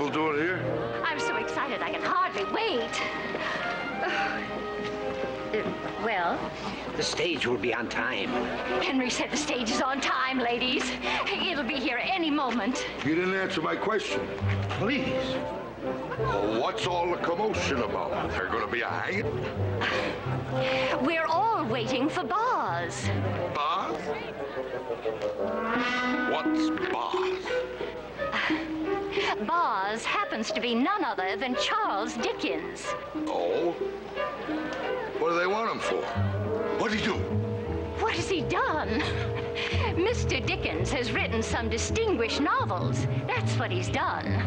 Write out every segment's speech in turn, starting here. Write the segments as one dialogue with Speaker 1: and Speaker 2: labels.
Speaker 1: people doing here?
Speaker 2: I'm so excited I can hardly wait. Well?
Speaker 3: The stage will be on time.
Speaker 2: Henry said the stage is on time, ladies. It'll be here any moment.
Speaker 1: You didn't answer my question. Please. Well, what's all the commotion about? There gonna be a hanging?
Speaker 2: We're all waiting for Boz.
Speaker 1: Boz? What's Boz?
Speaker 2: Boz happens to be none other than Charles Dickens.
Speaker 1: Oh? What do they want him for? What'd he do?
Speaker 2: What has he done? Mr. Dickens has written some distinguished novels. That's what he's done.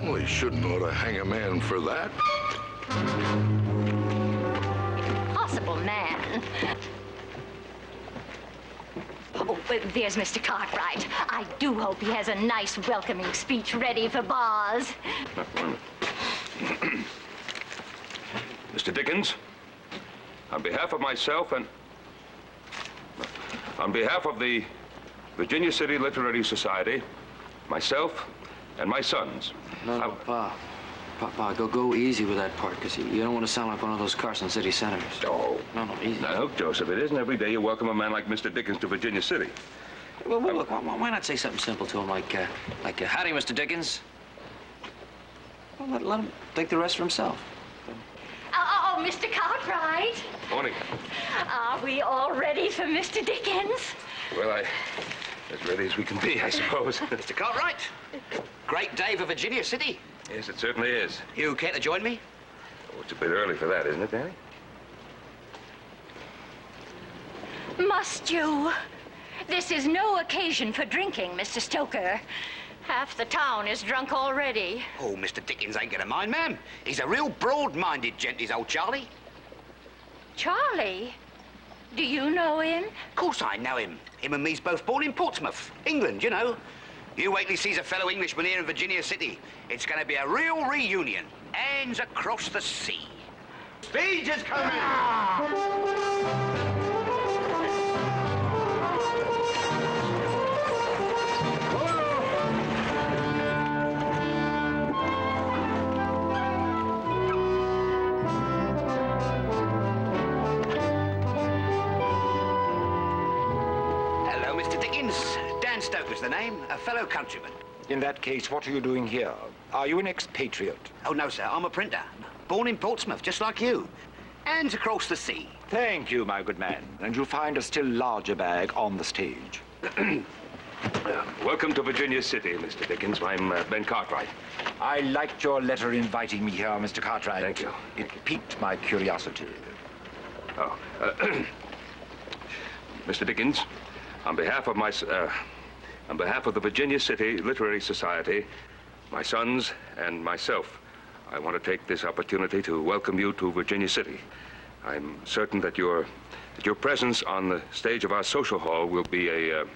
Speaker 1: Well, he shouldn't ought to hang a man for that.
Speaker 2: Impossible man. Oh, there's Mr. Cartwright. I do hope he has a nice welcoming speech ready for Boz.
Speaker 4: Mr. Dickens, on behalf of myself and on behalf of the Virginia City Literary Society, myself and my sons.
Speaker 5: No, Pa, go easy with that part, because you don't want to sound like one of those Carson City senators.
Speaker 4: Oh.
Speaker 5: No, easy.
Speaker 4: Now, look, Joseph, it isn't every day you welcome a man like Mr. Dickens to Virginia City.
Speaker 5: Well, look, why not say something simple to him, like, howdy, Mr. Dickens? Well, let him think the rest for himself.
Speaker 2: Oh, Mr. Cartwright.
Speaker 4: Morning.
Speaker 2: Are we all ready for Mr. Dickens?
Speaker 4: Well, as ready as we can be, I suppose.
Speaker 3: Mr. Cartwright, great day for Virginia City.
Speaker 4: Yes, it certainly is.
Speaker 3: You care to join me?
Speaker 4: Oh, it's a bit early for that, isn't it, Danny?
Speaker 2: Must you? This is no occasion for drinking, Mr. Stoker. Half the town is drunk already.
Speaker 3: Oh, Mr. Dickens ain't gonna mind, ma'am. He's a real broad-minded gent, is old Charlie.
Speaker 2: Charlie? Do you know him?
Speaker 3: Of course I know him. Him and me's both born in Portsmouth, England, you know. You wait till he sees a fellow Englishman here in Virginia City. It's gonna be a real reunion. Hands across the sea. Stage is coming! Stoker's the name, a fellow countryman.
Speaker 6: In that case, what are you doing here? Are you an expatriate?
Speaker 3: Oh, no, sir. I'm a printer. Born in Portsmouth, just like you. Hands across the sea.
Speaker 6: Thank you, my good man. And you'll find a still larger bag on the stage.
Speaker 4: Welcome to Virginia City, Mr. Dickens. I'm Ben Cartwright.
Speaker 6: I liked your letter inviting me here, Mr. Cartwright.
Speaker 4: Thank you.
Speaker 6: It piqued my curiosity.
Speaker 4: Oh, Mr. Dickens, on behalf of on behalf of the Virginia City Literary Society, my sons and myself, I want to take this opportunity to welcome you to Virginia City. I'm certain that your presence on the stage of our social hall will be a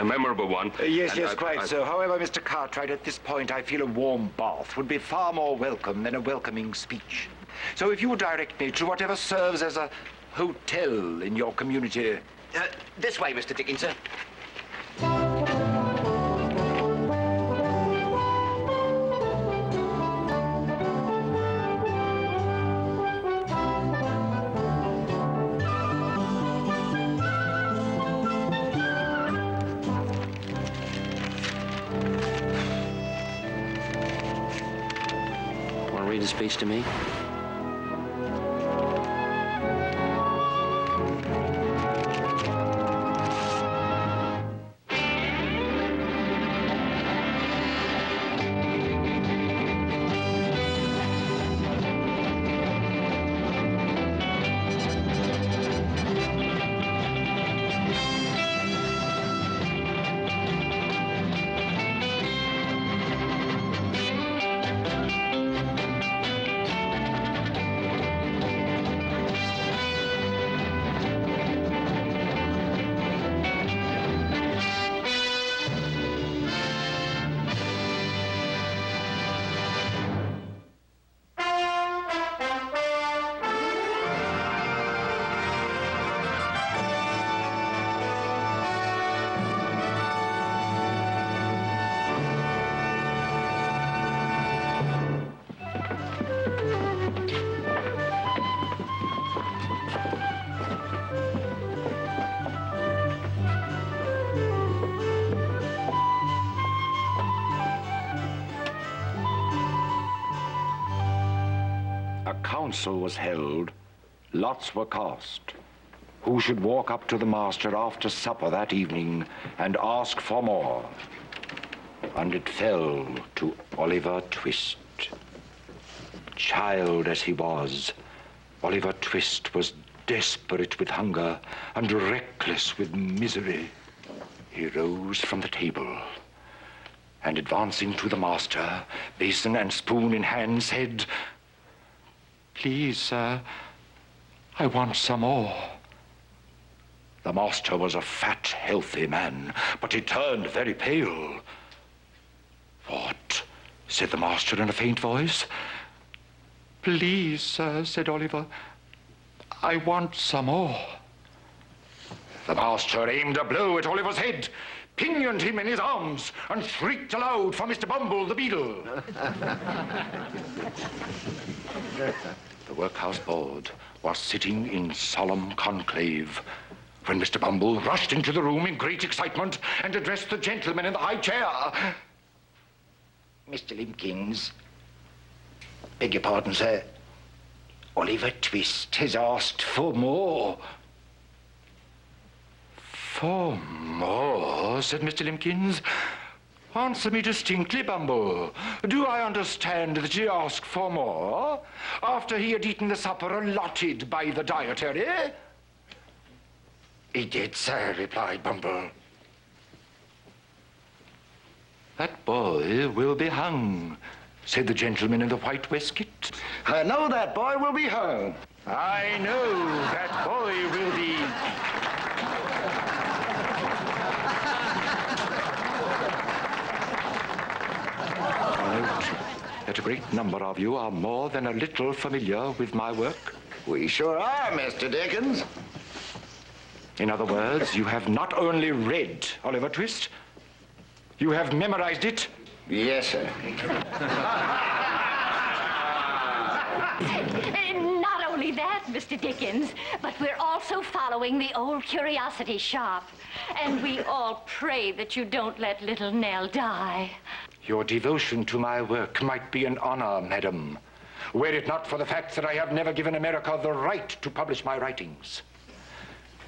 Speaker 4: memorable one.
Speaker 6: Yes, quite so. However, Mr. Cartwright, at this point, I feel a warm bath would be far more welcome than a welcoming speech. So if you would direct me to whatever serves as a hotel in your community.
Speaker 3: This way, Mr. Dickens, sir.
Speaker 5: Want to read a speech to me?
Speaker 6: council was held, lots were cast. Who should walk up to the master after supper that evening and ask for more? And it fell to Oliver Twist. Child as he was, Oliver Twist was desperate with hunger and reckless with misery. He rose from the table and, advancing to the master, basin and spoon in hand, said, "Please, sir, I want some more." The master was a fat, healthy man, but he turned very pale. "What?" said the master in a faint voice. "Please, sir," said Oliver, "I want some more." The master aimed a blow at Oliver's head, pinioned him in his arms, and shrieked aloud for Mr. Bumble the Beadle. The workhouse board was sitting in solemn conclave when Mr. Bumble rushed into the room in great excitement and addressed the gentleman in the high chair. "Mr. Limpkins, beg your pardon, sir. Oliver Twist has asked for more." "For more?" said Mr. Limpkins. "Answer me distinctly, Bumble. Do I understand that he asked for more after he had eaten the supper allotted by the dietary?" "He did, sir," replied Bumble. "That boy will be hung," said the gentleman in the white waistcoat.
Speaker 7: "I know that boy will be hung."
Speaker 6: "I know that boy will be..." I note that a great number of you are more than a little familiar with my work.
Speaker 7: We sure are, Mr. Dickens.
Speaker 6: In other words, you have not only read Oliver Twist, you have memorized it.
Speaker 7: Yes, sir.
Speaker 2: Not only that, Mr. Dickens, but we're also following the old curiosity shop. And we all pray that you don't let little Nell die.
Speaker 6: Your devotion to my work might be an honor, madam, were it not for the fact that I have never given America the right to publish my writings.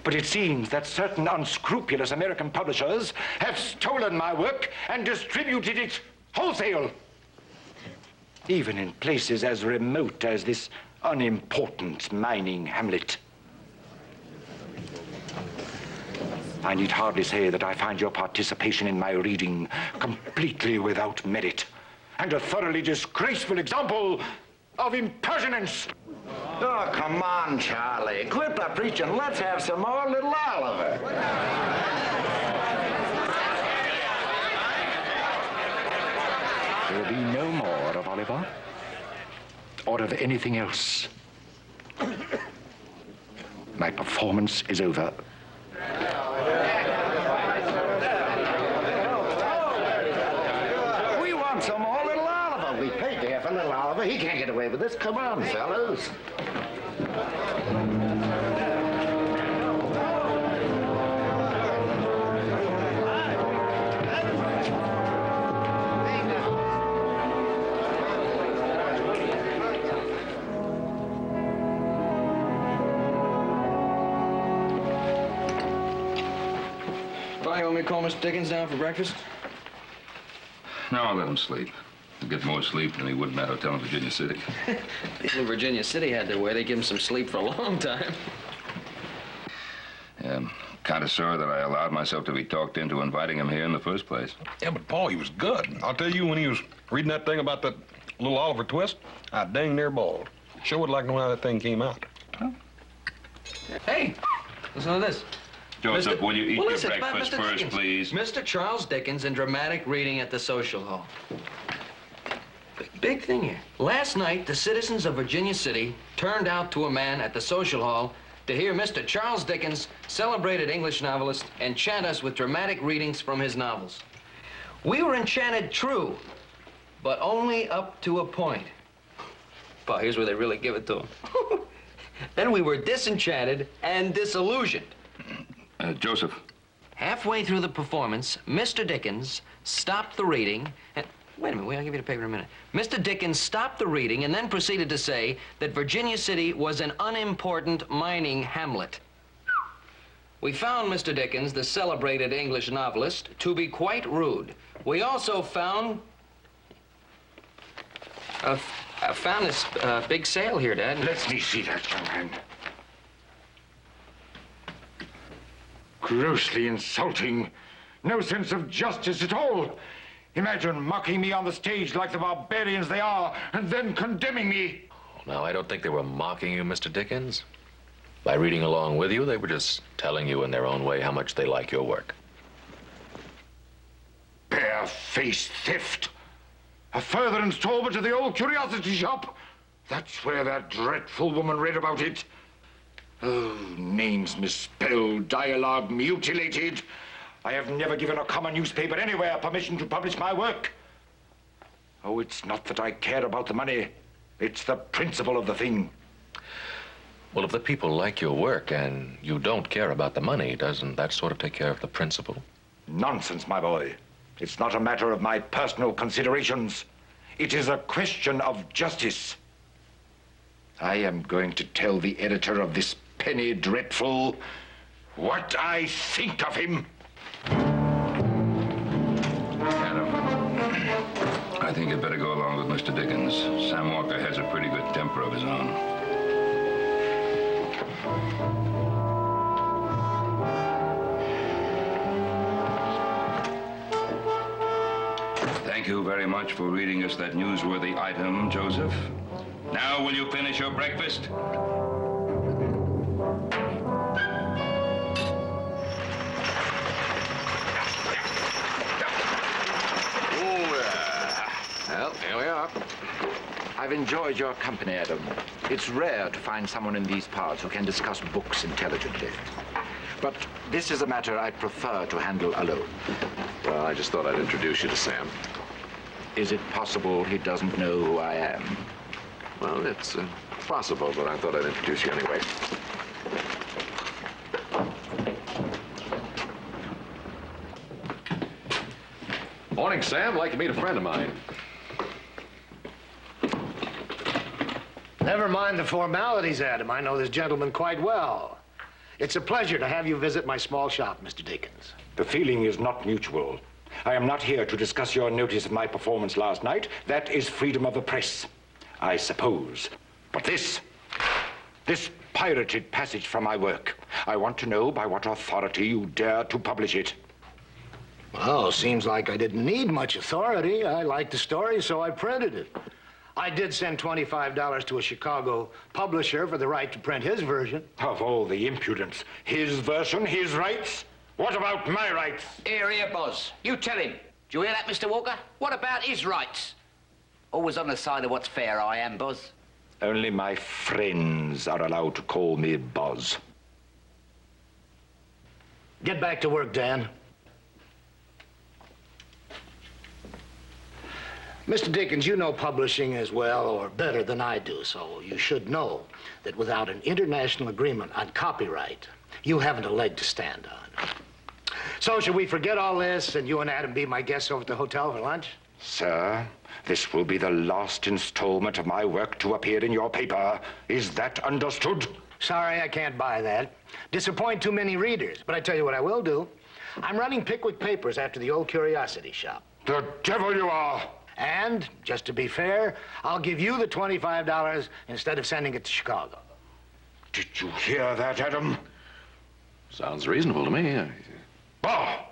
Speaker 6: But it seems that certain unscrupulous American publishers have stolen my work and distributed it wholesale, even in places as remote as this unimportant mining hamlet. I need hardly say that I find your participation in my reading completely without merit and a thoroughly disgraceful example of impertinence.
Speaker 7: Oh, come on, Charlie. Quit the preaching. Let's have some more little Oliver.
Speaker 6: There will be no more of Oliver or of anything else. My performance is over.
Speaker 7: We want some more little Oliver. We paid to have a little Oliver. He can't get away with this. Come on, fellas.
Speaker 5: You want me to call Mr. Dickens down for breakfast?
Speaker 4: No, I'll let him sleep. He'll get more sleep than he would in that hotel in Virginia City.
Speaker 5: People in Virginia City had their way. They give him some sleep for a long time.
Speaker 4: Yeah, I'm kind of sorry that I allowed myself to be talked into inviting him here in the first place.
Speaker 8: Yeah, but Paul, he was good. I'll tell you, when he was reading that thing about that little Oliver Twist, I dang near bawled. Sure would like to know how that thing came out.
Speaker 5: Huh? Hey, listen to this.
Speaker 4: Joseph, will you eat
Speaker 5: Well,
Speaker 4: your
Speaker 5: listen,
Speaker 4: breakfast
Speaker 5: Mr.
Speaker 4: first,
Speaker 5: Dickens.
Speaker 4: please?
Speaker 5: Mr. Charles Dickens in dramatic reading at the social hall. Big thing here. Last night, the citizens of Virginia City turned out to a man at the social hall to hear Mr. Charles Dickens, celebrated English novelist, enchant us with dramatic readings from his novels. We were enchanted, true, but only up to a point. Well, here's where they really give it to him. Then we were disenchanted and disillusioned.
Speaker 4: Joseph.
Speaker 5: Halfway through the performance, Mr. Dickens stopped the reading and... Wait a minute, I'll give you the paper in a minute. Mr. Dickens stopped the reading and then proceeded to say that Virginia City was an unimportant mining hamlet. We found Mr. Dickens, the celebrated English novelist, to be quite rude. We also found this big sale here, Dad.
Speaker 6: Let me see that, young man. Grossly insulting. No sense of justice at all. Imagine mocking me on the stage like the barbarians they are, and then condemning me.
Speaker 9: Now, I don't think they were mocking you, Mr. Dickens. By reading along with you, they were just telling you in their own way how much they like your work.
Speaker 6: Barefaced theft. A further installment of the old curiosity shop. That's where that dreadful woman read about it. Oh, names misspelled, dialogue mutilated. I have never given a common newspaper anywhere permission to publish my work. Oh, it's not that I care about the money. It's the principle of the thing.
Speaker 9: Well, if the people like your work and you don't care about the money, doesn't that sort of take care of the principle?
Speaker 6: Nonsense, my boy. It's not a matter of my personal considerations. It is a question of justice. I am going to tell the editor of this penny dreadful what I think of him.
Speaker 4: Adam, I think you'd better go along with Mr. Dickens. Sam Walker has a pretty good temper of his own. Thank you very much for reading us that newsworthy item, Joseph. Now, will you finish your breakfast?
Speaker 9: Well, here we are.
Speaker 6: I've enjoyed your company, Adam. It's rare to find someone in these parts who can discuss books intelligently. But this is a matter I prefer to handle alone.
Speaker 9: Well, I just thought I'd introduce you to Sam.
Speaker 6: Is it possible he doesn't know who I am?
Speaker 9: Well, it's possible, but I thought I'd introduce you anyway. Morning, Sam. I'd like to meet a friend of mine.
Speaker 10: Never mind the formalities, Adam. I know this gentleman quite well. It's a pleasure to have you visit my small shop, Mr. Dickens.
Speaker 6: The feeling is not mutual. I am not here to discuss your notice of my performance last night. That is freedom of the press, I suppose. But this pirated passage from my work, I want to know by what authority you dare to publish it.
Speaker 10: Well, seems like I didn't need much authority. I liked the story, so I printed it. I did send $25 to a Chicago publisher for the right to print his version.
Speaker 6: Of all the impudence. His version, his rights? What about my rights?
Speaker 3: Here, Boz. You tell him. Do you hear that, Mr. Walker? What about his rights? Always on the side of what's fair, I am, Boz.
Speaker 6: Only my friends are allowed to call me Boz.
Speaker 10: Get back to work, Dan. Mr. Dickens, you know publishing as well or better than I do, so you should know that without an international agreement on copyright, you haven't a leg to stand on. So should we forget all this and you and Adam be my guests over at the hotel for lunch?
Speaker 6: Sir, this will be the last installment of my work to appear in your paper. Is that understood?
Speaker 10: Sorry, I can't buy that. Disappoint too many readers. But I tell you what I will do. I'm running Pickwick papers after the old curiosity shop.
Speaker 6: The devil you are!
Speaker 10: And, just to be fair, I'll give you the $25 instead of sending it to Chicago.
Speaker 6: Did you hear that, Adam?
Speaker 9: Sounds reasonable to me.
Speaker 6: Bah!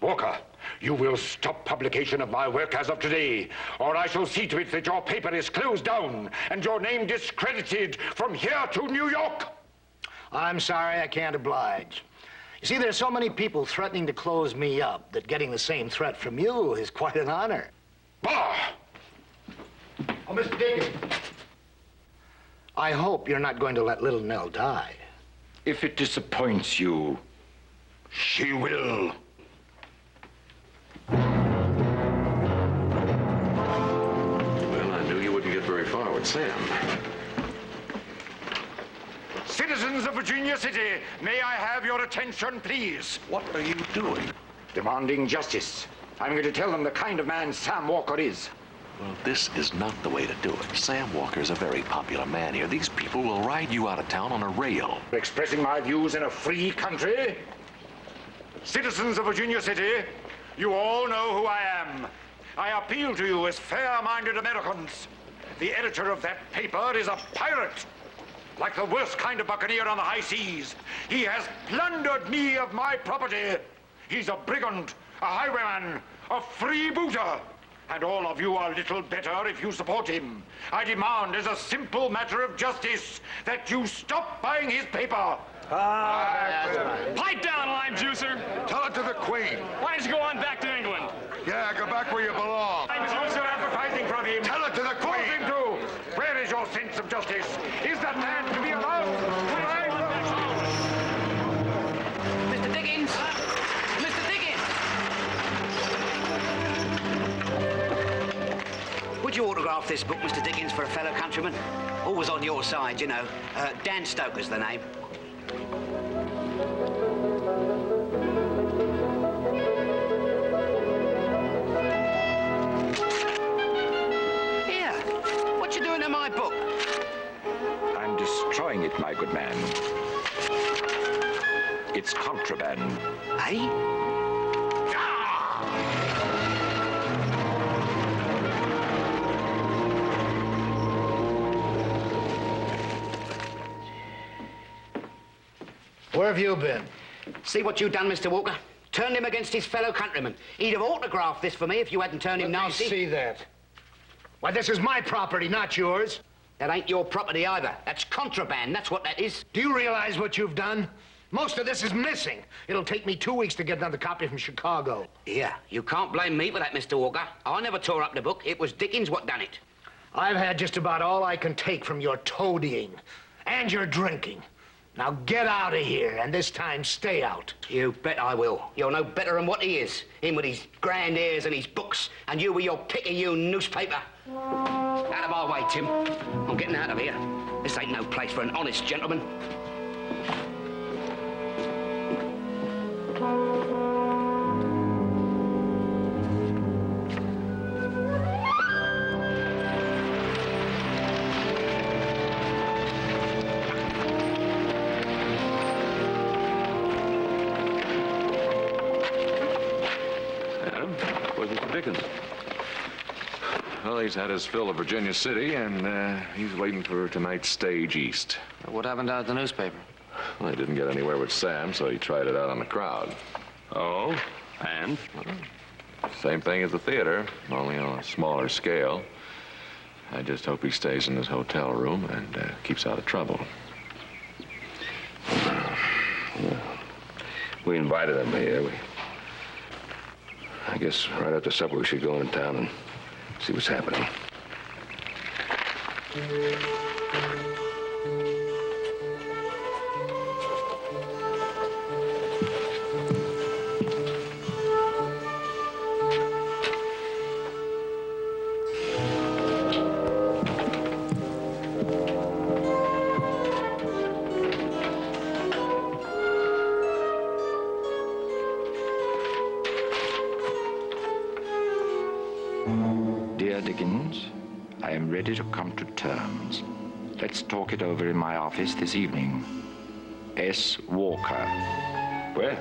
Speaker 6: Walker, you will stop publication of my work as of today, or I shall see to it that your paper is closed down and your name discredited from here to New York.
Speaker 10: I'm sorry, I can't oblige. You see, there's so many people threatening to close me up that getting the same threat from you is quite an honor.
Speaker 6: Bah!
Speaker 10: Oh, Mr. Dickens. I hope you're not going to let little Nell die.
Speaker 6: If it disappoints you, she will.
Speaker 9: Well, I knew you wouldn't get very far with Sam.
Speaker 6: Citizens of Virginia City, may I have your attention, please?
Speaker 9: What are you doing?
Speaker 6: Demanding justice. I'm going to tell them the kind of man Sam Walker is.
Speaker 9: Well, this is not the way to do it. Sam Walker's a very popular man here. These people will ride you out of town on a rail.
Speaker 6: Expressing my views in a free country. Citizens of Virginia City, you all know who I am. I appeal to you as fair-minded Americans. The editor of that paper is a pirate, like the worst kind of buccaneer on the high seas. He has plundered me of my property. He's a brigand, a highwayman, a freebooter. And all of you are little better if you support him. I demand, as a simple matter of justice, that you stop buying his paper.
Speaker 11: Pipe down, lime juicer.
Speaker 1: Tell it to the Queen.
Speaker 11: Why don't you go on back to England?
Speaker 1: Yeah, go back where you belong.
Speaker 6: I'm also advertising from him.
Speaker 1: Tell it to the
Speaker 6: Force
Speaker 1: Queen.
Speaker 6: him to. Where is your sense of justice? Is that man to be allowed?
Speaker 3: Mr. Dickens! Mr. Dickens! Would you autograph this book, Mr. Dickens, for a fellow countryman? Always on your side, you know. Dan Stoker's the name. Here, what you doing to my book?
Speaker 6: I'm destroying it, my good man. It's contraband.
Speaker 3: Eh?
Speaker 10: Where have you been?
Speaker 3: See what you done, Mr. Walker? Turned him against his fellow countrymen. He'd have autographed this for me if you hadn't turned him nasty.
Speaker 10: Let me see that. Why, this is my property, not yours.
Speaker 3: That ain't your property either. That's contraband, that's what that is.
Speaker 10: Do you realize what you've done? Most of this is missing. It'll take me 2 weeks to get another copy from Chicago.
Speaker 3: Yeah, you can't blame me for that, Mr. Walker. I never tore up the book. It was Dickens what done it.
Speaker 10: I've had just about all I can take from your toadying and your drinking. Now get out of here, and this time stay out.
Speaker 3: You bet I will. You're no better than what he is. Him with his grand airs and his books, and you with your picayune newspaper. Out of our way, Tim. I'm getting out of here. This ain't no place for an honest gentleman.
Speaker 9: Well, he's had his fill of Virginia City, and he's waiting for tonight's stage east.
Speaker 5: What happened out at the newspaper?
Speaker 9: Well, he didn't get anywhere with Sam, so he tried it out on the crowd.
Speaker 4: Oh? And?
Speaker 9: Same thing as the theater, only on a smaller scale. I just hope he stays in his hotel room and keeps out of trouble.
Speaker 4: We invited him here. I guess right after supper we should go into town and see what's happening.
Speaker 6: Dear Dickens, I am ready to come to terms. Let's talk it over in my office this evening. S. Walker.
Speaker 4: Where?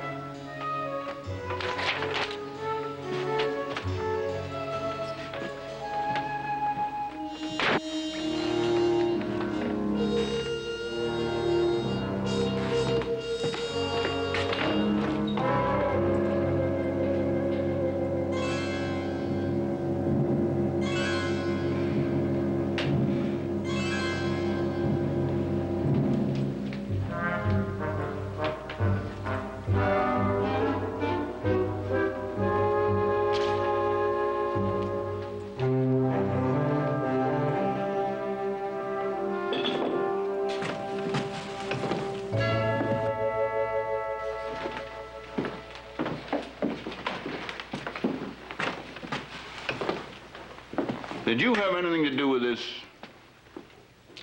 Speaker 1: Did you have anything to do with this?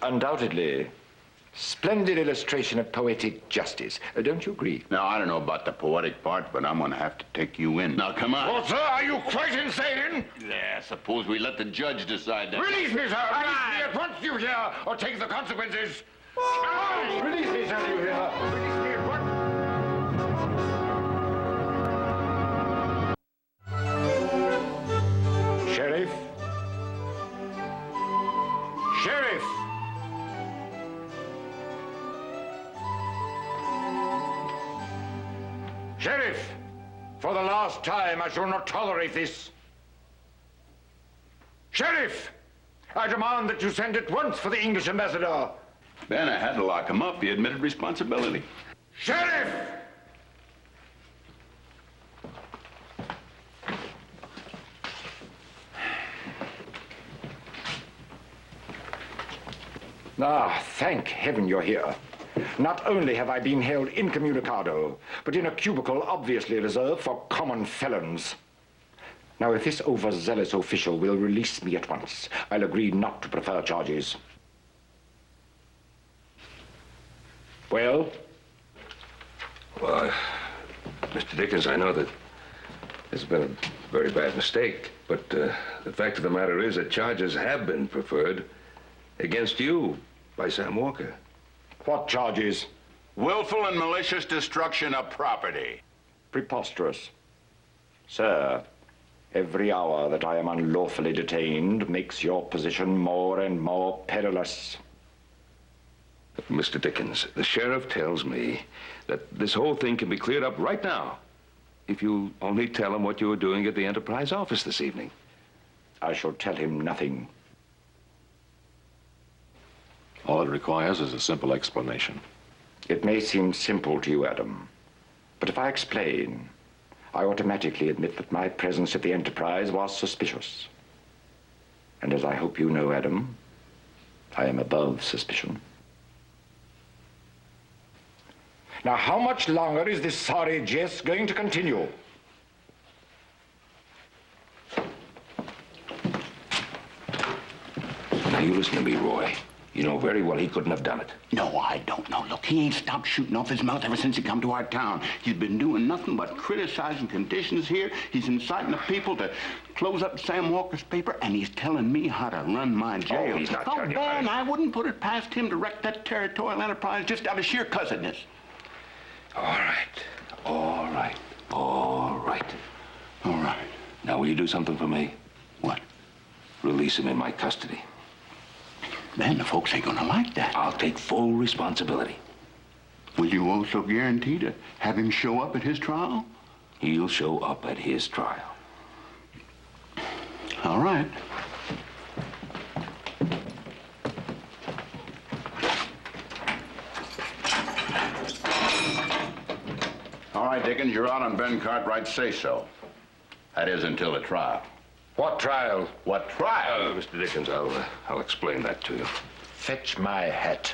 Speaker 6: Undoubtedly. Splendid illustration of poetic justice. Don't you agree?
Speaker 12: Now, I don't know about the poetic part, but I'm going to have to take you in. Now, come on.
Speaker 6: Well, sir, are you quite insane?
Speaker 12: Yeah, suppose we let the judge decide that.
Speaker 6: Release me, sir! Release me at once, you hear, or take the consequences! Release me, sir, you hear? Release me at once! Sheriff? Sheriff! Sheriff! For the last time, I shall not tolerate this. Sheriff! I demand that you send at once for the English ambassador.
Speaker 12: Ben, I had to lock him up. He admitted responsibility.
Speaker 6: Sheriff! Ah, thank heaven you're here. Not only have I been held incommunicado, but in a cubicle obviously reserved for common felons. Now, if this overzealous official will release me at once, I'll agree not to prefer charges. Well?
Speaker 4: Well, Mr. Dickens, I know that there's been a very bad mistake, but the fact of the matter is that charges have been preferred against you by Sam Walker.
Speaker 6: What charges?
Speaker 12: Willful and malicious destruction of property.
Speaker 6: Preposterous. Sir, every hour that I am unlawfully detained makes your position more and more perilous.
Speaker 4: Mr. Dickens, the sheriff tells me that this whole thing can be cleared up right now if you only tell him what you were doing at the Enterprise office this evening.
Speaker 6: I shall tell him nothing.
Speaker 9: All it requires is a simple explanation.
Speaker 6: It may seem simple to you, Adam, but if I explain, I automatically admit that my presence at the Enterprise was suspicious. And as I hope you know, Adam, I am above suspicion. Now, how much longer is this sorry jest going to continue?
Speaker 4: Now, you listen to me, Roy. You know very well he couldn't have done it.
Speaker 12: No, I don't know. Look, he ain't stopped shooting off his mouth ever since he come to our town. He's been doing nothing but criticizing conditions here. He's inciting the people to close up Sam Walker's paper, and he's telling me how to run my jail.
Speaker 4: Oh, he's not telling you how
Speaker 12: Ben,
Speaker 4: to...
Speaker 12: I wouldn't put it past him to wreck that territorial enterprise just out of sheer cussedness.
Speaker 4: All right. All right. All right.
Speaker 12: All right.
Speaker 4: Now, will you do something for me?
Speaker 12: What?
Speaker 4: Release him in my custody.
Speaker 12: Ben, the folks ain't gonna like that.
Speaker 4: I'll take full responsibility.
Speaker 12: Will you also guarantee to have him show up at his trial?
Speaker 4: He'll show up at his trial.
Speaker 12: All right. All right, Dickens, you're out on Ben Cartwright's say-so. That is until the trial.
Speaker 6: What trial?
Speaker 12: What trial?
Speaker 4: Mr. Dickens, I'll explain that to you.
Speaker 6: Fetch my hat.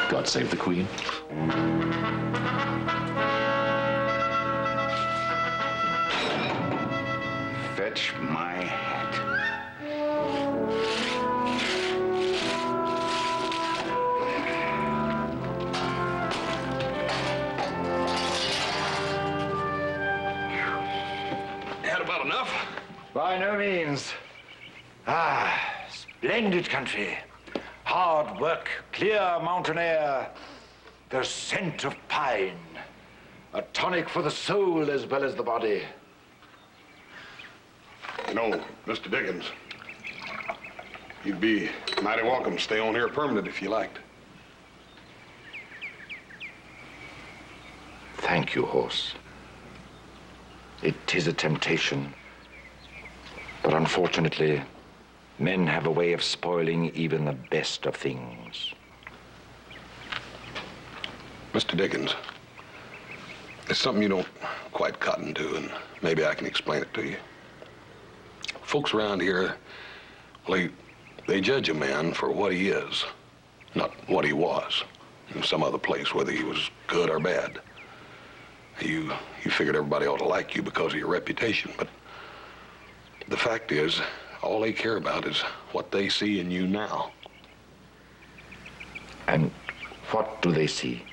Speaker 9: God save the Queen.
Speaker 12: Fetch my hat.
Speaker 6: By no means. Ah, splendid country. Hard work, clear mountain air, the scent of pine. A tonic for the soul as well as the body.
Speaker 8: You know, Mr. Dickens, you'd be mighty welcome to stay on here permanent if you liked.
Speaker 6: Thank you, horse. It is a temptation. But unfortunately, men have a way of spoiling even the best of things.
Speaker 8: Mr. Dickens, it's something you don't quite cotton to, and maybe I can explain it to you. Folks around here, well, they judge a man for what he is, not what he was in some other place, whether he was good or bad. You figured everybody ought to like you because of your reputation, but the fact is, all they care about is what they see in you now.
Speaker 7: And what do they see?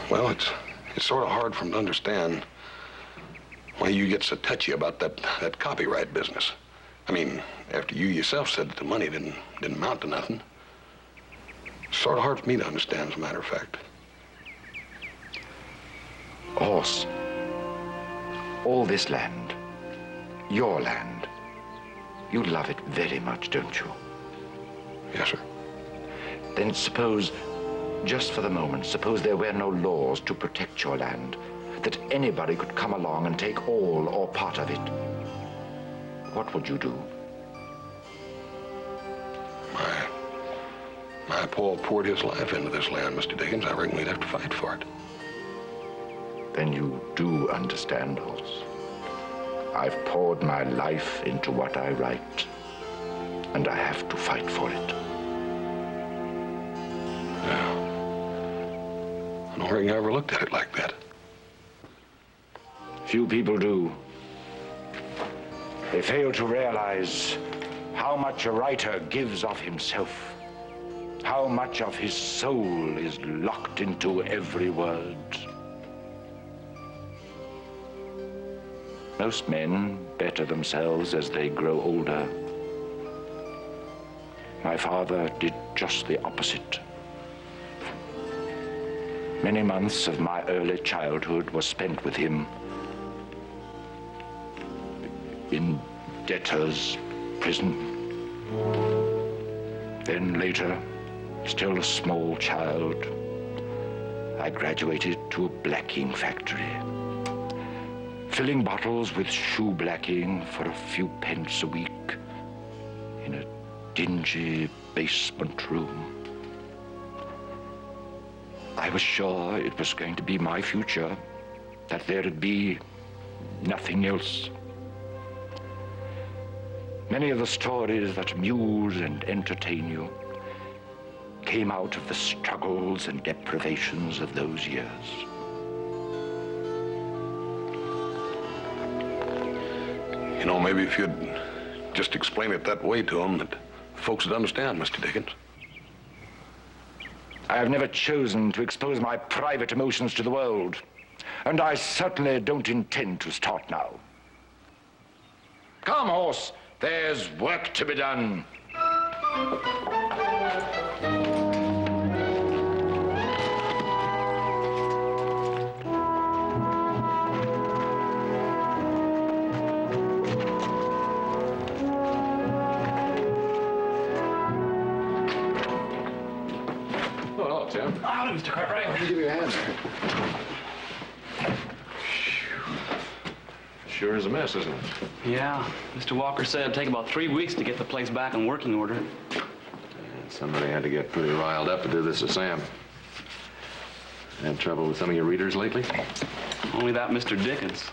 Speaker 8: Well, it's sort of hard for them to understand why you get so touchy about that copyright business. I mean, after you yourself said that the money didn't amount to nothing. It's sort of hard for me to understand, as a matter of fact.
Speaker 7: Horse, all this land, your land, you love it very much, don't you?
Speaker 8: Yes, sir.
Speaker 7: Then suppose, just for the moment, suppose there were no laws to protect your land, that anybody could come along and take all or part of it. What would you do?
Speaker 8: My Paul poured his life into this land, Mr. Dickens. I reckon we'd have to fight for it.
Speaker 7: Then you do understand, Holmes. I've poured my life into what I write, and I have to fight for it.
Speaker 8: Yeah. I don't reckon I ever looked at it like that.
Speaker 7: Few people do. They fail to realize how much a writer gives of himself, how much of his soul is locked into every word. Most men better themselves as they grow older. My father did just the opposite. Many months of my early childhood were spent with him in debtor's prison. Then later, still a small child, I graduated to a blacking factory, filling bottles with shoe blacking for a few pence a week in a dingy basement room. I was sure it was going to be my future, that there'd be nothing else. Many of the stories that amuse and entertain you came out of the struggles and deprivations of those years.
Speaker 8: You know, maybe if you'd just explain it that way to them, that folks would understand, Mr. Dickens.
Speaker 7: I have never chosen to expose my private emotions to the world, and I certainly don't intend to start now. Come, horse, there's work to be done.
Speaker 9: Tim.
Speaker 11: Howdy, Mr. Cartwright.
Speaker 9: Let me give you a hand there. Sure is a mess, isn't it?
Speaker 11: Yeah. Mr. Walker said it'd take about 3 weeks to get the place back in working order.
Speaker 9: Somebody had to get pretty riled up to do this to Sam. Had trouble with some of your readers lately?
Speaker 11: Only that Mr. Dickens.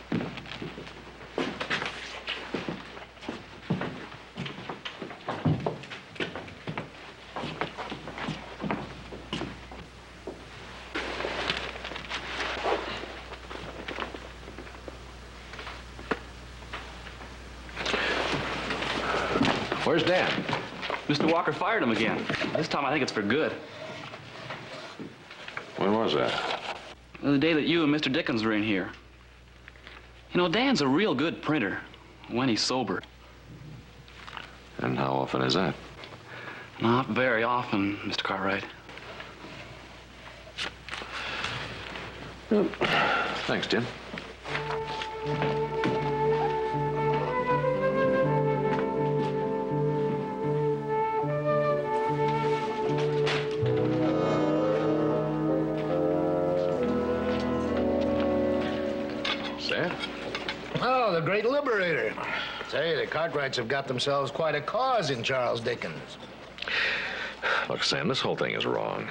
Speaker 9: Where's Dan?
Speaker 11: Mr. Walker fired him again. This time I think it's for good.
Speaker 9: When was that?
Speaker 11: The day that you and Mr. Dickens were in here. You know, Dan's a real good printer when he's sober.
Speaker 9: And how often is that?
Speaker 11: Not very often, Mr. Cartwright.
Speaker 9: Well, thanks, Jim. Sam?
Speaker 10: Oh, the great liberator. Say, the Cartwrights have got themselves quite a cause in Charles Dickens.
Speaker 9: Look, Sam, this whole thing is wrong.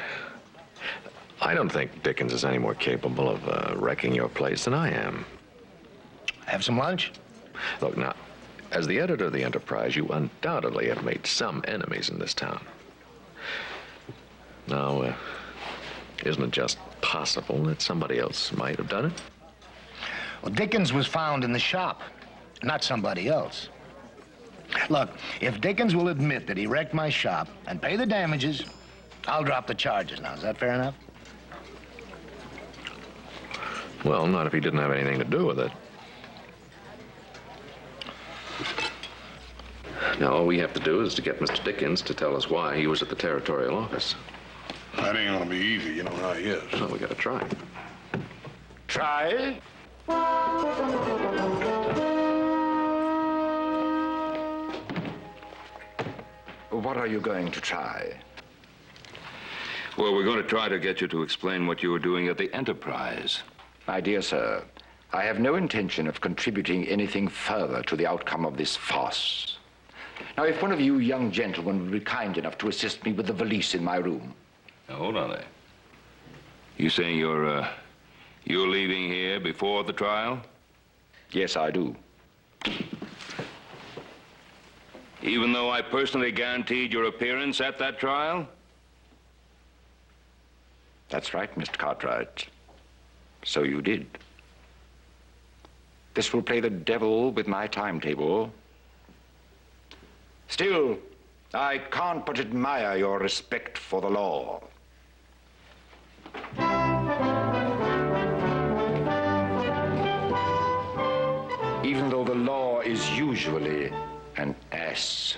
Speaker 9: I don't think Dickens is any more capable of wrecking your place than I am.
Speaker 10: Have some lunch?
Speaker 9: Look, now, as the editor of the Enterprise, you undoubtedly have made some enemies in this town. Now, isn't it just possible that somebody else might have done it?
Speaker 10: Well, Dickens was found in the shop, not somebody else. Look, if Dickens will admit that he wrecked my shop and pay the damages, I'll drop the charges. Now, is that fair enough?
Speaker 9: Well, not if he didn't have anything to do with it. Now, all we have to do is to get Mr. Dickens to tell us why he was at the territorial office.
Speaker 8: That ain't gonna be easy, you know how he is.
Speaker 9: Well, we gotta try.
Speaker 6: Try? What are you going to try?
Speaker 4: Well, we're going to try to get you to explain what you were doing at the Enterprise.
Speaker 6: My dear sir, I have no intention of contributing anything further to the outcome of this farce. Now, if one of you young gentlemen would be kind enough to assist me with the valise in my room.
Speaker 4: Now, hold on there. You saying you're leaving here before the trial?
Speaker 6: Yes, I do.
Speaker 4: Even though I personally guaranteed your appearance at that trial?
Speaker 6: That's right, Mr. Cartwright. So you did. This will play the devil with my timetable. Still, I can't but admire your respect for the law. Even though the law is usually an ass.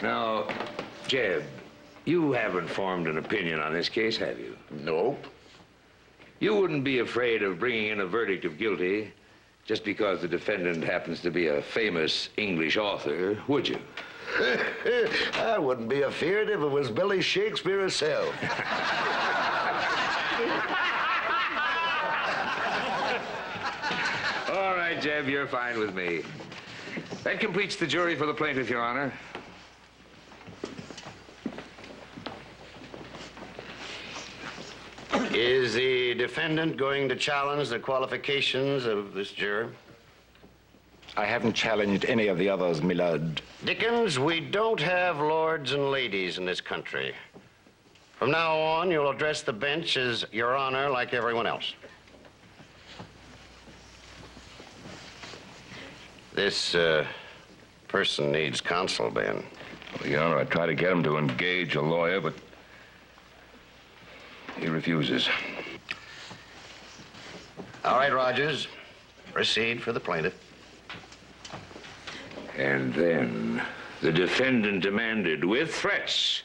Speaker 13: Now, Jeb, you haven't formed an opinion on this case, have you?
Speaker 12: Nope.
Speaker 13: You wouldn't be afraid of bringing in a verdict of guilty just because the defendant happens to be a famous English author, would you?
Speaker 12: I wouldn't be afeard if it was Billy Shakespeare himself.
Speaker 13: All right, Jeb, you're fine with me. That completes the jury for the plaintiff, Your Honor.
Speaker 12: Is the defendant going to challenge the qualifications of this juror?
Speaker 6: I haven't challenged any of the others, milord.
Speaker 12: Dickens, we don't have lords and ladies in this country. From now on, you'll address the bench as Your Honor like everyone else. This person needs counsel, Ben.
Speaker 4: Well, Your Honor, I tried to get him to engage a lawyer, but he refuses.
Speaker 12: All right, Rogers. Proceed for the plaintiff.
Speaker 13: And then the defendant demanded, with threats,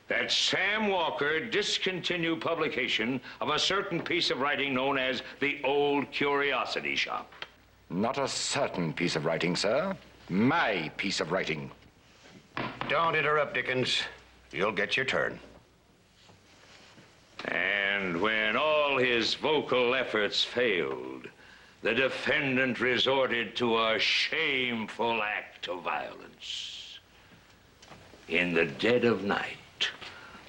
Speaker 13: that Sam Walker discontinue publication of a certain piece of writing known as the Old Curiosity Shop.
Speaker 6: Not a certain piece of writing, sir. My piece of writing.
Speaker 12: Don't interrupt, Dickens. You'll get your turn.
Speaker 13: And when all his vocal efforts failed, the defendant resorted to a shameful act of violence. In the dead of night,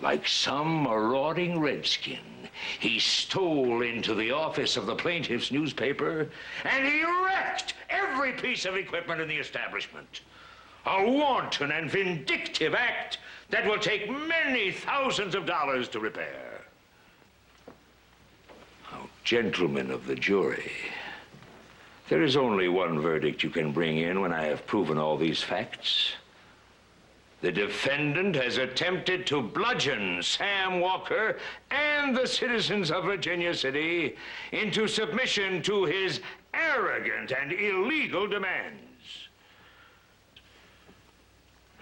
Speaker 13: like some marauding redskin, he stole into the office of the plaintiff's newspaper and he wrecked every piece of equipment in the establishment. A wanton and vindictive act that will take many thousands of dollars to repair. Now, gentlemen of the jury, there is only one verdict you can bring in when I have proven all these facts. The defendant has attempted to bludgeon Sam Walker and the citizens of Virginia City into submission to his arrogant and illegal demands.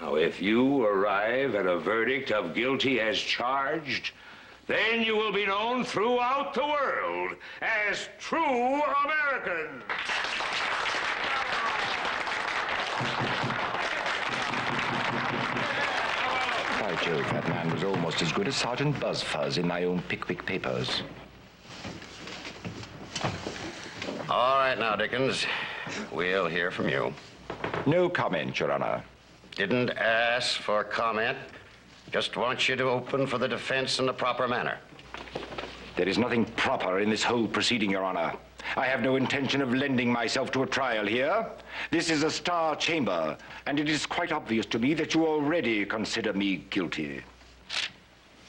Speaker 13: Now, if you arrive at a verdict of guilty as charged, then you will be known throughout the world as true Americans.
Speaker 6: By Jove, that man was almost as good as Sergeant Buzzfuzz in my own Pickwick papers.
Speaker 12: All right now, Dickens. We'll hear from you.
Speaker 6: No comment, Your Honor.
Speaker 12: Didn't ask for comment. Just want you to open for the defense in the proper manner.
Speaker 6: There is nothing proper in this whole proceeding, Your Honor. I have no intention of lending myself to a trial here. This is a star chamber, and it is quite obvious to me that you already consider me guilty.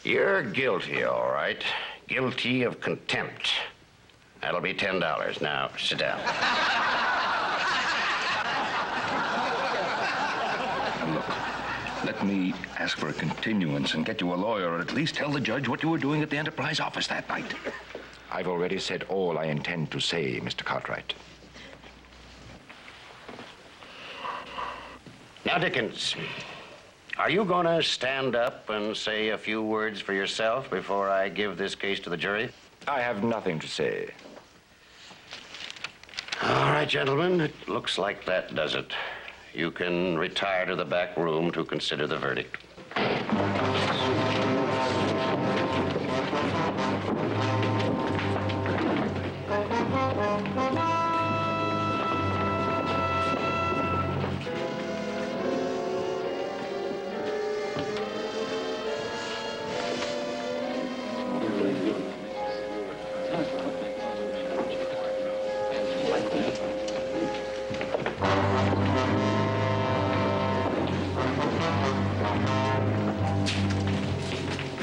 Speaker 12: You're guilty, all right. Guilty of contempt. That'll be $10. Now, sit down.
Speaker 4: Look, let me ask for a continuance and get you a lawyer, or at least tell the judge what you were doing at the Enterprise office that night.
Speaker 6: I've already said all I intend to say, Mr. Cartwright.
Speaker 12: Now, Dickens, are you going to stand up and say a few words for yourself before I give this case to the jury?
Speaker 6: I have nothing to say.
Speaker 12: All right, gentlemen, it looks like that does it. You can retire to the back room to consider the verdict.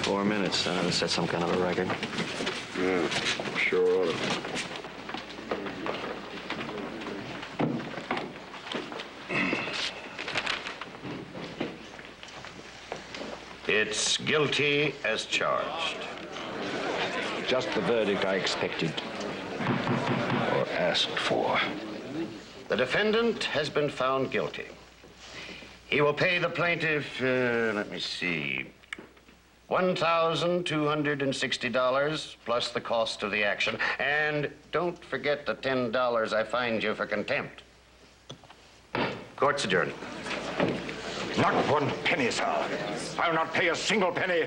Speaker 5: 4 minutes. That ought to set some kind of a record.
Speaker 8: Yeah, sure ought to.
Speaker 12: It's guilty as charged.
Speaker 6: Just the verdict I expected.
Speaker 12: Or asked for. The defendant has been found guilty. He will pay the plaintiff, let me see, $1,260 plus the cost of the action. And don't forget the $10 I fined you for contempt. Court's adjourned.
Speaker 6: Not one penny, sir. I'll not pay a single penny.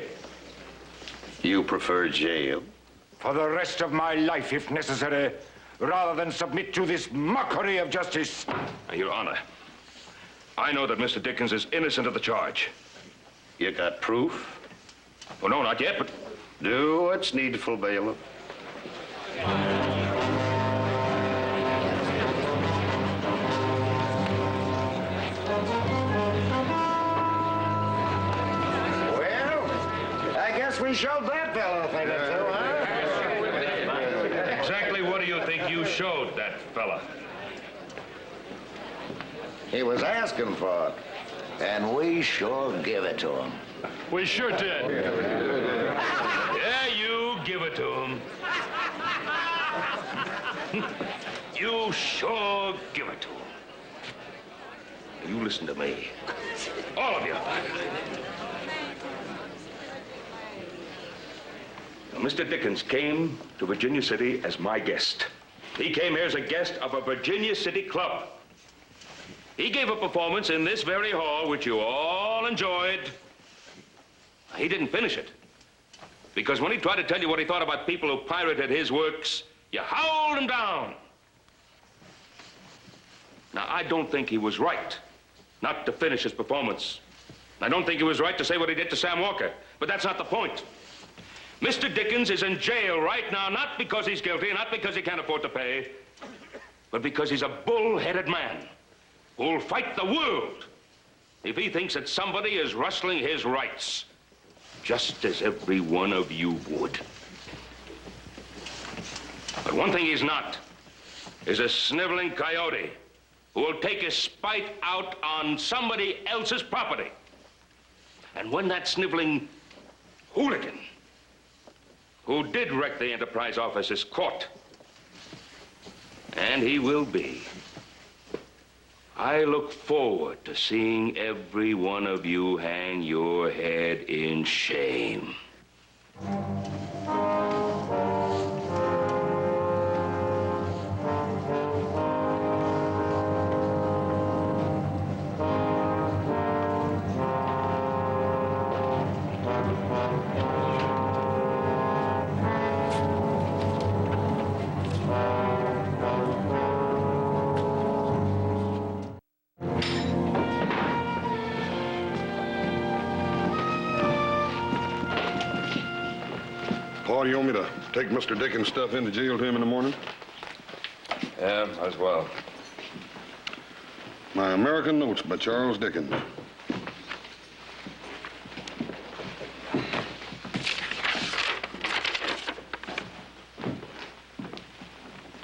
Speaker 12: You prefer jail?
Speaker 6: For the rest of my life, if necessary, rather than submit to this mockery of justice.
Speaker 4: Your Honor, I know that Mr. Dickens is innocent of the charge.
Speaker 12: You got proof?
Speaker 4: Well, no, not yet, but...
Speaker 12: Do what's needful, bailiff.
Speaker 10: We showed that fellow a thing or two, huh?
Speaker 4: Exactly what do you think you showed that fella?
Speaker 14: He was asking for it, and we sure give it to him.
Speaker 4: We sure did. Yeah, you give it to him. You sure give it to him. You listen to me. All of you. Mr. Dickens came to Virginia City as my guest. He came here as a guest of a Virginia City club. He gave a performance in this very hall, which you all enjoyed. He didn't finish it. Because when he tried to tell you what he thought about people who pirated his works, you howled him down. Now, I don't think he was right not to finish his performance. I don't think he was right to say what he did to Sam Walker, but that's not the point. Mr. Dickens is in jail right now, not because he's guilty, not because he can't afford to pay, but because he's a bull-headed man who'll fight the world if he thinks that somebody is rustling his rights, just as every one of you would. But one thing he's not is a sniveling coyote who will take his spite out on somebody else's property. And when that sniveling hooligan who did wreck the Enterprise office is caught, and he will be, I look forward to seeing every one of you hang your head in shame.
Speaker 8: Paul, you want me to Take Mr. Dickens' stuff into jail to him in the morning?
Speaker 4: Yeah, as well.
Speaker 8: My American Notes by Charles Dickens.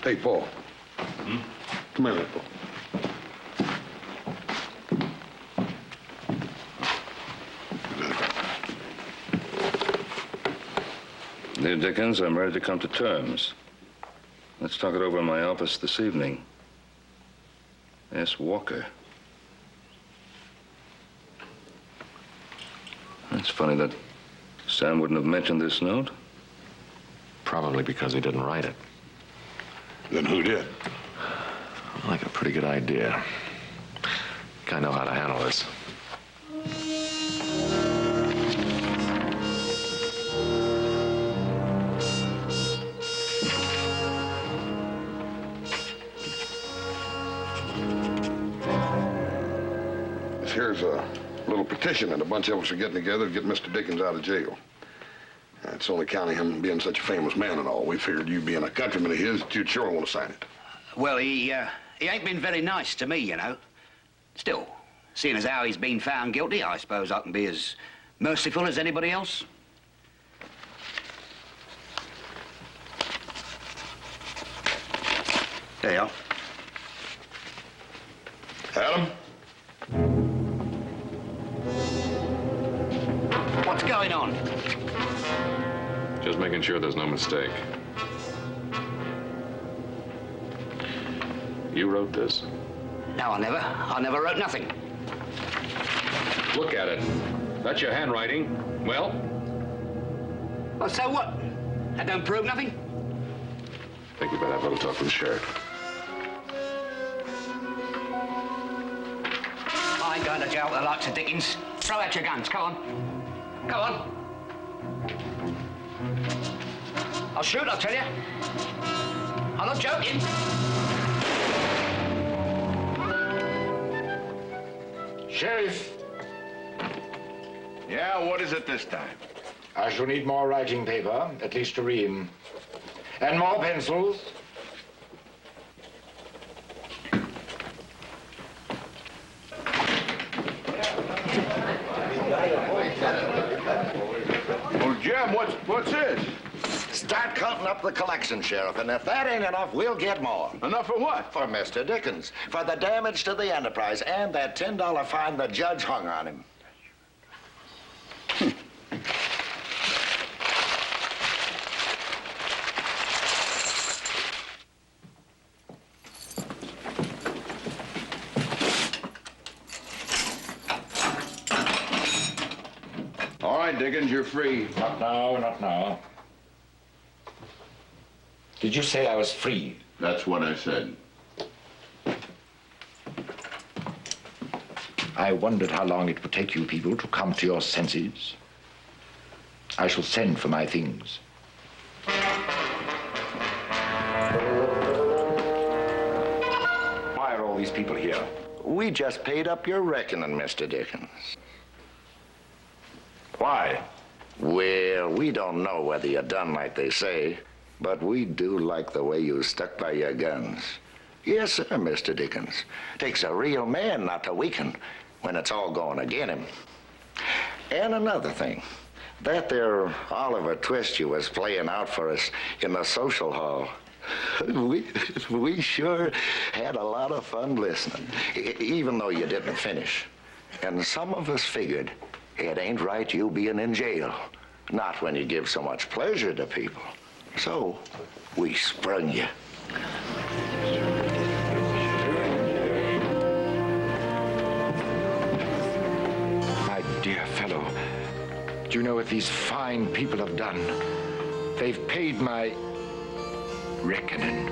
Speaker 8: Hey, Paul. Come here, Paul.
Speaker 4: Dear Dickens, I'm ready to come to terms. Let's talk it over in my office this evening. S. Walker. It's funny that Sam wouldn't have mentioned this note.
Speaker 9: Probably because he didn't write it.
Speaker 8: Then who did?
Speaker 9: I like a pretty good idea. I think I know how to handle this.
Speaker 8: Here's a little petition that a bunch of us are getting together to get Mr. Dickens out of jail. It's only counting him being such a famous man and all. We figured you being a countryman of his, that you'd sure want to sign it.
Speaker 3: Well, he ain't been very nice to me, you know. Still, seeing as how he's been found guilty, I suppose I can be as merciful as anybody else. There you are.
Speaker 8: Adam?
Speaker 3: What's going on?
Speaker 9: Just making sure there's no mistake. You wrote this?
Speaker 3: No, I never wrote nothing.
Speaker 9: Look at it. That's your handwriting. Well?
Speaker 3: Well, so what? That don't prove nothing?
Speaker 9: I think we better have a little talk with the sheriff.
Speaker 3: I ain't going to jail with the likes of Dickens. Throw out your guns, come on. Come on. I'll shoot, I'll tell you. I'm not joking.
Speaker 6: Sheriff.
Speaker 14: Yeah, what is it this time?
Speaker 6: I shall need more writing paper, at least a ream. And more pencils.
Speaker 14: Well, Jim, what's this?
Speaker 12: Start counting up the collection, Sheriff, and if that ain't enough, we'll get more.
Speaker 14: Enough for what?
Speaker 12: For Mr. Dickens, for the damage to the Enterprise and that $10 fine the judge hung on him.
Speaker 14: All right, Dickens, you're free.
Speaker 6: Not now, not now. Did you say I was free?
Speaker 14: That's what I said.
Speaker 6: I wondered how long it would take you people to come to your senses. I shall send for my things. Why are all these people here?
Speaker 12: We just paid up your reckoning, Mr. Dickens.
Speaker 6: Why?
Speaker 12: Well, we don't know whether you're done like they say, but we do like the way you stuck by your guns. Yes, sir, Mr. Dickens. Takes a real man not to weaken when it's all going against him. And another thing, that there Oliver Twist you was playing out for us in the social hall. We sure had a lot of fun listening, even though you didn't finish. And some of us figured it ain't right you being in jail, not when you give so much pleasure to people. So, we sprung you.
Speaker 6: My dear fellow, do you know what these fine people have done? They've paid my reckoning.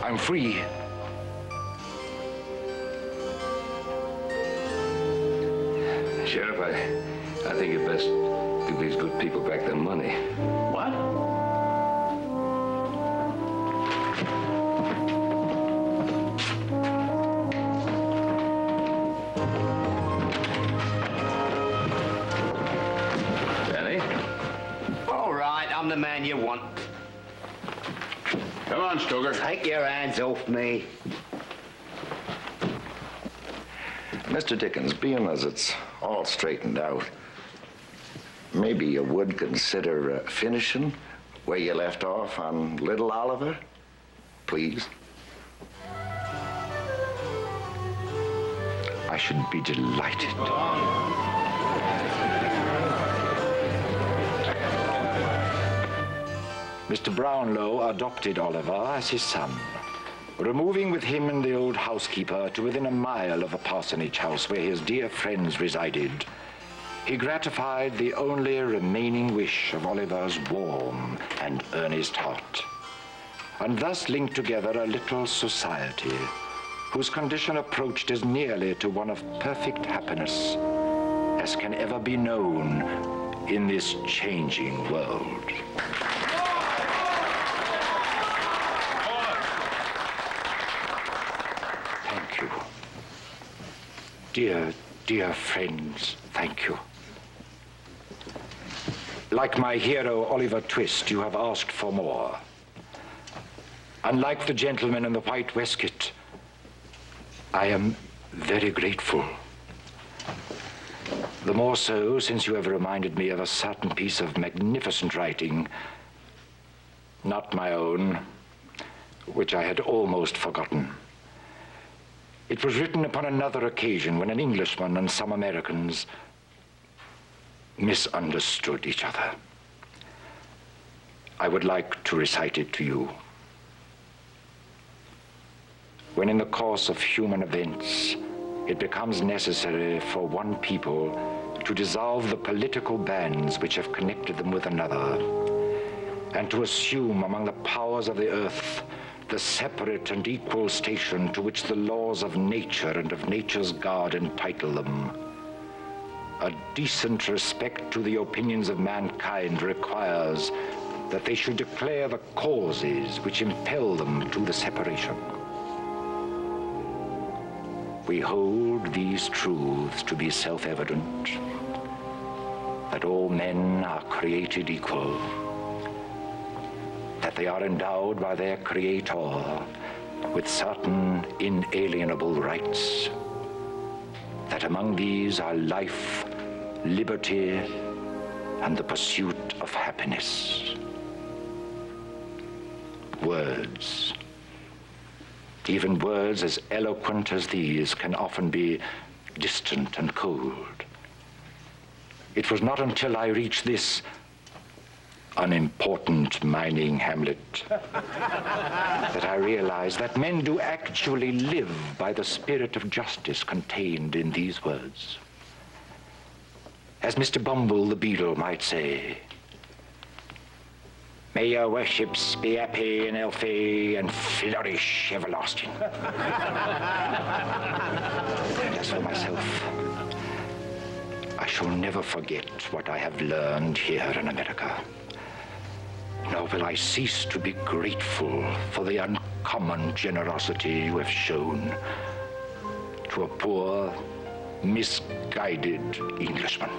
Speaker 6: I'm free.
Speaker 4: Sheriff, I think it best give these good people back their money.
Speaker 12: What?
Speaker 3: All right, I'm the man you want.
Speaker 12: Come on, Stoker.
Speaker 3: Take your hands off me.
Speaker 14: Mr. Dickens, being as it's all straightened out, maybe you would consider finishing where you left off on Little Oliver, please?
Speaker 7: I should be delighted. Mr. Brownlow adopted Oliver as his son, removing with him and the old housekeeper to within a mile of the parsonage house where his dear friends resided. He gratified the only remaining wish of Oliver's warm and earnest heart, and thus linked together a little society whose condition approached as nearly to one of perfect happiness as can ever be known in this changing world. Thank you. Dear, dear friends, thank you. Like my hero, Oliver Twist, you have asked for more. Unlike the gentleman in the white waistcoat, I am very grateful. The more so since you have reminded me of a certain piece of magnificent writing, not my own, which I had almost forgotten. It was written upon another occasion when an Englishman and some Americans misunderstood each other. I would like to recite it to you. When in the course of human events, it becomes necessary for one people to dissolve the political bands which have connected them with another, and to assume among the powers of the earth the separate and equal station to which the laws of nature and of nature's God entitle them, a decent respect to the opinions of mankind requires that they should declare the causes which impel them to the separation. We hold these truths to be self-evident, that all men are created equal, that they are endowed by their Creator with certain inalienable rights, that among these are life, liberty, and the pursuit of happiness. Words, even words as eloquent as these, can often be distant and cold. It was not until I reached this unimportant mining hamlet that I realized that men do actually live by the spirit of justice contained in these words. As Mr. Bumble the Beetle might say, "May your worships be happy and healthy and flourish everlasting." And as for myself, I shall never forget what I have learned here in America. Nor will I cease to be grateful for the uncommon generosity you have shown to a poor, misguided Englishman.